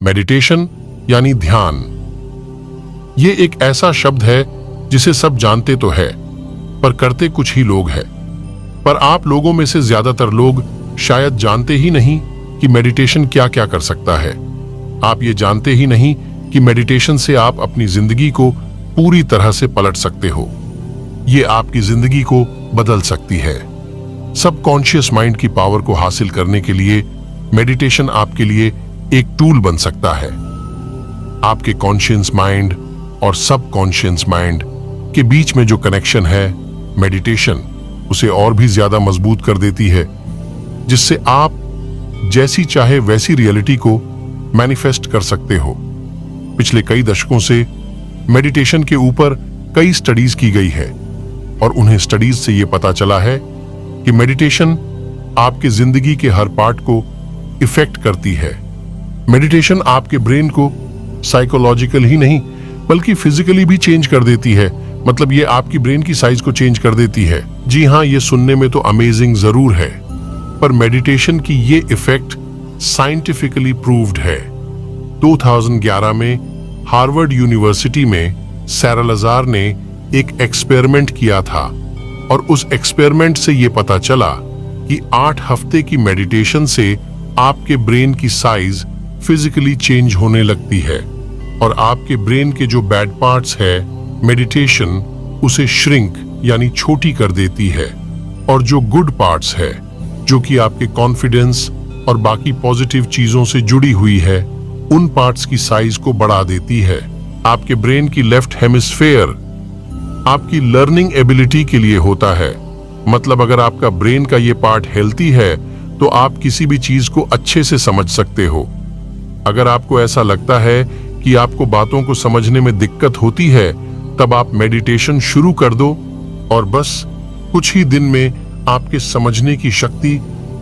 Meditation यानी ध्यान। ये एक ऐसा शब्द है जिसे सब जानते तो है, पर करते कुछ ही लोग हैं। पर आप लोगों में से ज्यादातर लोग शायद जानते ही नहीं कि मेडिटेशन क्या क्या कर सकता है। आप ये जानते ही नहीं कि मेडिटेशन से आप अपनी जिंदगी को पूरी तरह से पलट सकते हो। ये आपकी जिंदगी को बदल सकती है। सबकॉन्शियस माइंड की पावर को हासिल करने के लिए मेडिटेशन आपके लिए एक टूल बन सकता है। आपके कॉन्शियस माइंड और सबकॉन्शियस माइंड के बीच में जो कनेक्शन है, मेडिटेशन उसे और भी ज्यादा मजबूत कर देती है, जिससे आप जैसी चाहे वैसी रियलिटी को मैनिफेस्ट कर सकते हो। पिछले कई दशकों से मेडिटेशन के ऊपर कई स्टडीज की गई है और उन्हें स्टडीज से यह पता चला है कि मेडिटेशन आपके जिंदगी के हर पार्ट को इफेक्ट करती है। मेडिटेशन आपके ब्रेन को साइकोलॉजिकल ही नहीं बल्कि फिजिकली भी चेंज कर देती है। मतलब ये आपकी ब्रेन की साइज को चेंज कर देती है। जी हाँ, ये सुनने में तो अमेजिंग जरूर है, पर मेडिटेशन की ये इफेक्ट साइंटिफिकली प्रूव्ड है। 2011 में हार्वर्ड यूनिवर्सिटी में सैरालाजार ने एक एक्सपेरिमेंट किया था और उस एक्सपेरिमेंट से ये पता चला कि 8 हफ्ते की मेडिटेशन से आपके ब्रेन की साइज फिजिकली चेंज होने लगती है और आपके ब्रेन के जो बैड पार्ट्स है, मेडिटेशन उसे श्रिंक यानी छोटी कर देती है, और जो गुड पार्ट्स है, जो कि आपके कॉन्फिडेंस और बाकी पॉजिटिव चीजों से जुड़ी हुई है, उन पार्ट्स की साइज को बढ़ा देती है। आपके ब्रेन की लेफ्ट हेमिस्फेयर आपकी लर्निंग एबिलिटी के लिए होता है। मतलब अगर आपका ब्रेन का ये पार्ट हेल्थी है तो आप किसी भी चीज को अच्छे से समझ सकते हो। अगर आपको ऐसा लगता है कि आपको बातों को समझने में दिक्कत होती है, तब आप मेडिटेशन शुरू कर दो और बस कुछ ही दिन में आपके समझने की शक्ति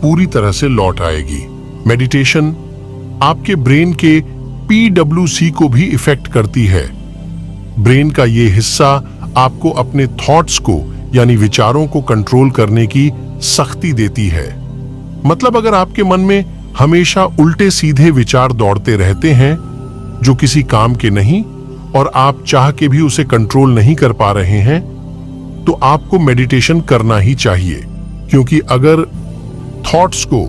पूरी तरह से लौट आएगी। मेडिटेशन आपके ब्रेन के PWC को भी इफेक्ट करती है। ब्रेन का ये हिस्सा आपको अपने थॉट्स को यानी विचारों को कंट्रोल करने की शक्ति देती है। मतलब अगर आपके मन में हमेशा उल्टे सीधे विचार दौड़ते रहते हैं जो किसी काम के नहीं और आप चाह के भी उसे कंट्रोल नहीं कर पा रहे हैं, तो आपको मेडिटेशन करना ही चाहिए। क्योंकि अगर थॉट्स को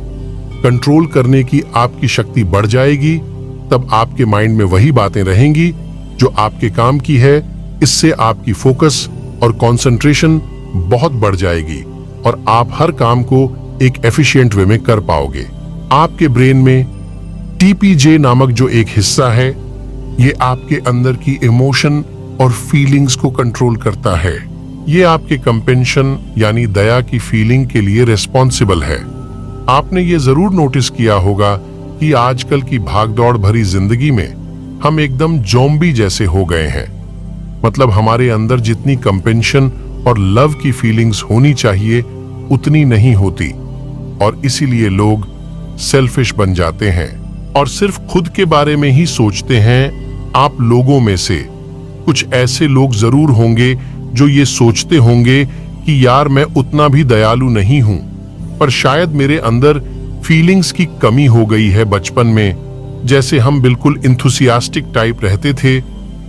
कंट्रोल करने की आपकी शक्ति बढ़ जाएगी, तब आपके माइंड में वही बातें रहेंगी जो आपके काम की है। इससे आपकी फोकस और कंसंट्रेशन बहुत बढ़ जाएगी और आप हर काम को एक एफिशिएंट वे में कर पाओगे। आपके ब्रेन में TPJ नामक जो एक हिस्सा है, ये आपके अंदर की इमोशन और फीलिंग्स को कंट्रोल करता है। ये आपके कंपेंशन यानी दया की फीलिंग के लिए रिस्पॉन्सिबल है। आपने ये जरूर नोटिस किया होगा कि आजकल की भागदौड़ भरी जिंदगी में हम एकदम ज़ॉम्बी जैसे हो गए हैं। मतलब हमारे अंदर जितनी कंपेंशन और लव की फीलिंग्स होनी चाहिए उतनी नहीं होती और इसीलिए लोग सेल्फिश बन जाते हैं और सिर्फ खुद के बारे में ही सोचते हैं। आप लोगों में से कुछ ऐसे लोग जरूर होंगे जो ये सोचते होंगे कि यार मैं उतना भी दयालु नहीं हूं, पर शायद मेरे अंदर फीलिंग्स की कमी हो गई है। बचपन में जैसे हम बिल्कुल इंथुसियास्टिक टाइप रहते थे,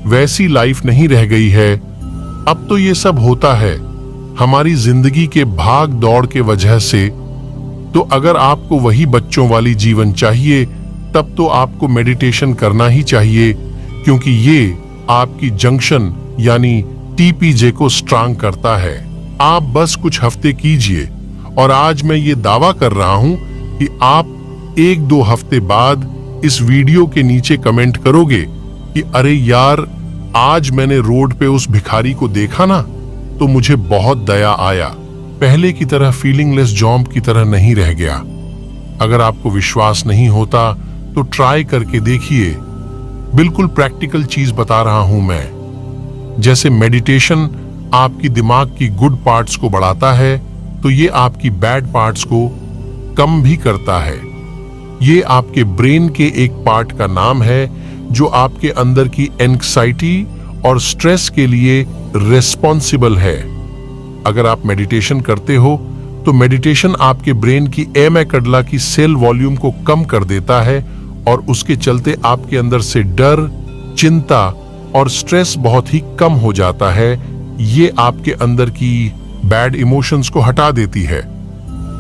वैसी लाइफ नहीं रह गई है। अब तो ये सब होता है हमारी जिंदगी के भाग दौड़ के वजह से। तो अगर आपको वही बच्चों वाली जीवन चाहिए, तब तो आपको मेडिटेशन करना ही चाहिए, क्योंकि ये आपकी जंक्शन यानी TPJ को स्ट्रांग करता है। आप बस कुछ हफ्ते कीजिए और आज मैं ये दावा कर रहा हूं कि आप 1-2 हफ्ते बाद इस वीडियो के नीचे कमेंट करोगे कि अरे यार, आज मैंने रोड पे उस भिखारी को देखा ना, तो मुझे बहुत दया आया। पहले की तरह फीलिंगलेस जॉम्ब की तरह नहीं रह गया। अगर आपको विश्वास नहीं होता तो ट्राई करके देखिए। बिल्कुल प्रैक्टिकल चीज बता रहा हूं मैं। जैसे मेडिटेशन आपकी दिमाग की गुड पार्ट्स को बढ़ाता है, तो ये आपकी बैड पार्ट्स को कम भी करता है। ये आपके ब्रेन के एक पार्ट का नाम है जो आपके अंदर की एंग्जाइटी और स्ट्रेस के लिए रिस्पॉन्सिबल है। अगर आप मेडिटेशन करते हो तो मेडिटेशन आपके ब्रेन की एमेगडाला की सेल वॉल्यूम को कम कर देता है और उसके चलते आपके अंदर से डर, चिंता और स्ट्रेस बहुत ही कम हो जाता है। ये आपके अंदर की बैड इमोशंस को हटा देती है।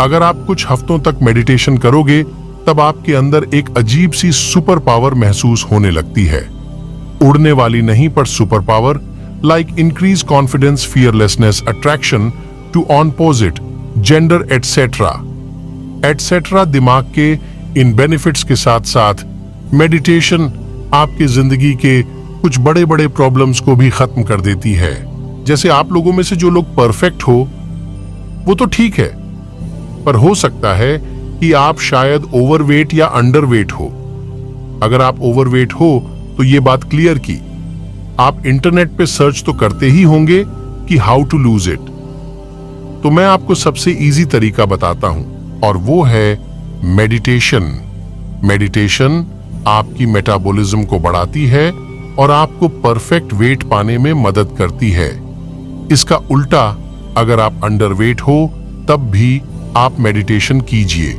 अगर आप कुछ हफ्तों तक मेडिटेशन करोगे तब आपके अंदर एक अजीब सी सुपर पावर महसूस होने लगती है। उड़ने वाली नहीं पर super power, like increase confidence, fearlessness, attraction to opposite gender etcetera. दिमाग के इन बेनिफिट्स के साथ साथ मेडिटेशन आपकी जिंदगी के कुछ बड़े बड़े प्रॉब्लम्स को भी खत्म कर देती है। जैसे आप लोगों में से जो लोग परफेक्ट हो वो तो ठीक है, पर हो सकता है कि आप शायद ओवरवेट या अंडरवेट हो। अगर आप ओवरवेट हो तो ये बात क्लियर की आप इंटरनेट पे सर्च तो करते ही होंगे कि हाउ टू लूज इट। तो मैं आपको सबसे इजी तरीका बताता हूं और वो है मेडिटेशन। मेडिटेशन आपकी मेटाबॉलिज्म को बढ़ाती है और आपको परफेक्ट वेट पाने में मदद करती है। इसका उल्टा, अगर आप अंडरवेट हो तब भी आप मेडिटेशन कीजिए,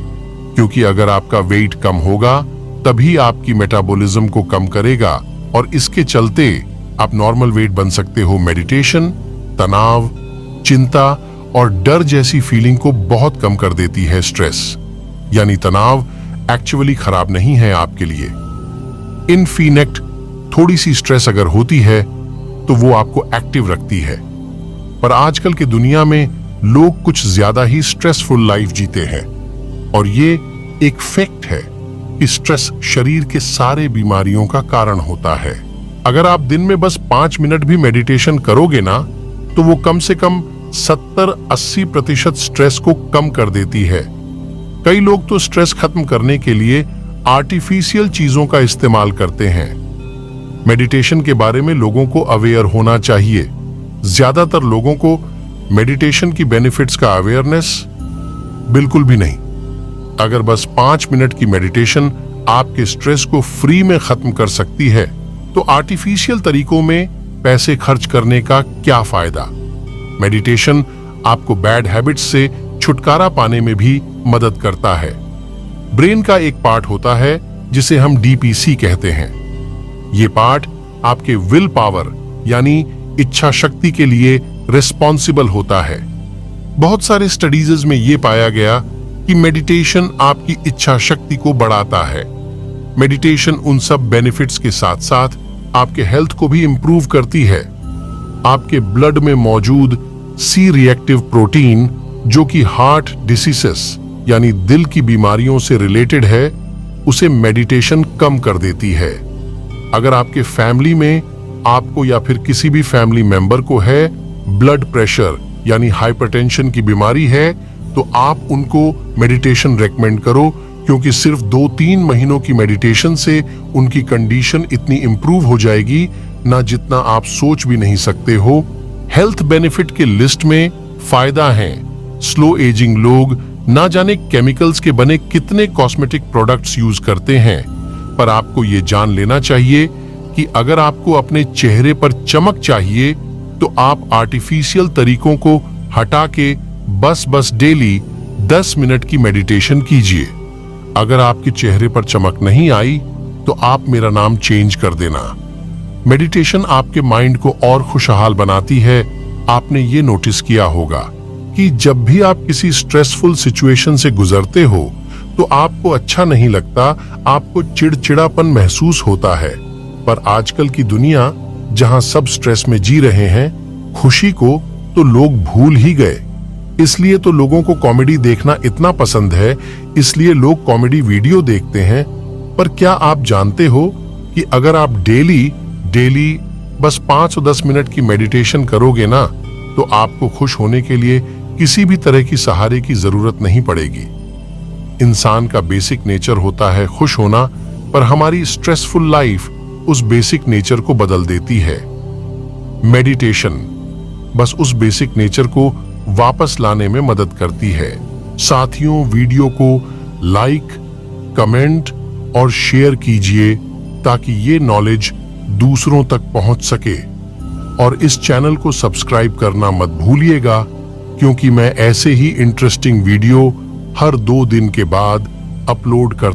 क्योंकि अगर आपका वेट कम होगा तभी आपकी मेटाबॉलिज्म को कम करेगा और इसके चलते आप नॉर्मल वेट बन सकते हो। मेडिटेशन तनाव, चिंता और डर जैसी फीलिंग को बहुत कम कर देती है। स्ट्रेस यानी तनाव एक्चुअली खराब नहीं है आपके लिए। इनफिनिट थोड़ी सी स्ट्रेस अगर होती है तो वो आपको एक्टिव रखती है, पर आजकल की दुनिया में लोग कुछ ज्यादा ही स्ट्रेसफुल लाइफ जीते हैं और ये एक फैक्ट है कि स्ट्रेस शरीर के सारे बीमारियों का कारण होता है। अगर आप दिन में बस 5 मिनट भी मेडिटेशन करोगे ना तो वो कम से कम 70-80% स्ट्रेस को कम कर देती है। कई लोग तो स्ट्रेस खत्म करने के लिए आर्टिफिशियल चीजों का इस्तेमाल करते हैं। मेडिटेशन के बारे में लोगों को अवेयर होना चाहिए। ज्यादातर लोगों को मेडिटेशन की बेनिफिट्स का अवेयरनेस बिल्कुल भी नहीं। अगर बस 5 मिनट की मेडिटेशन आपके स्ट्रेस को फ्री में खत्म कर सकती है तो आर्टिफिशियल तरीकों में पैसे खर्च करने का क्या फायदा। मेडिटेशन आपको बैड हैबिट्स से छुटकारा पाने में भी मदद करता है। ब्रेन का एक पार्ट होता है जिसे हम डीपीसी कहते हैं। ये पार्ट आपके विल पावर यानी इच्छा शक्ति के लिए रिस्पॉन्सिबल होता है। बहुत सारे स्टडीज में यह पाया गया कि मेडिटेशन आपकी इच्छा शक्ति को बढ़ाता है। मेडिटेशन उन सब बेनिफिट्स के साथ साथ आपके हेल्थ को भी इंप्रूव करती है। आपके ब्लड में मौजूद सी रिएक्टिव प्रोटीन जो कि हार्ट डिसीजेस यानी दिल की बीमारियों से रिलेटेड है, उसे मेडिटेशन कम कर देती है। अगर आपके फैमिली में आपको या फिर किसी भी फैमिली मेंबर को है ब्लड प्रेशर यानी हाइपरटेंशन की बीमारी है तो आप उनको मेडिटेशन रेकमेंड करो, क्योंकि सिर्फ 2-3 महीनों की मेडिटेशन से उनकी कंडीशन इतनी इंप्रूव हो जाएगी ना जितना आप सोच भी नहीं सकते हो। हेल्थ बेनिफिट के लिस्ट में फायदा है। स्लो एजिंग लोग ना जाने केमिकल्स के बने कितने कॉस्मेटिक प्रोडक्ट्स यूज करते हैं, पर आपको ये जान लेना चाहिए कि अगर आपको अपने चेहरे पर चमक चाहिए तो आप आर्टिफिशियल तरीकों को हटा के बस डेली 10 मिनट की मेडिटेशन कीजिए। अगर आपके चेहरे पर चमक नहीं आई तो आप मेरा नाम चेंज कर देना। मेडिटेशन आपके माइंड को और खुशहाल बनाती है। आपने ये नोटिस किया होगा कि जब भी आप किसी स्ट्रेसफुल सिचुएशन से गुजरते हो तो आपको अच्छा नहीं लगता, आपको चिड़चिड़ापन महसूस होता है। पर आजकल की दुनिया जहां सब स्ट्रेस में जी रहे हैं, खुशी को तो लोग भूल ही गए। इसलिए तो लोगों को कॉमेडी देखना इतना पसंद है, इसलिए लोग कॉमेडी वीडियो देखते हैं। पर क्या आप जानते हो कि अगर आप डेली बस 5-10 मिनट की मेडिटेशन करोगे ना तो आपको खुश होने के लिए किसी भी तरह की सहारे की जरूरत नहीं पड़ेगी। इंसान का बेसिक नेचर होता है खुश होना, पर हमारी स्ट्रेसफुल लाइफ उस बेसिक नेचर को बदल देती है। मेडिटेशन बस उस बेसिक नेचर को वापस लाने में मदद करती है। साथियों, वीडियो को लाइक, कमेंट और शेयर कीजिए ताकि ये नॉलेज दूसरों तक पहुंच सके। और इस चैनल को सब्सक्राइब करना मत भूलिएगा, क्योंकि मैं ऐसे ही इंटरेस्टिंग वीडियो हर 2 दिन के बाद अपलोड करता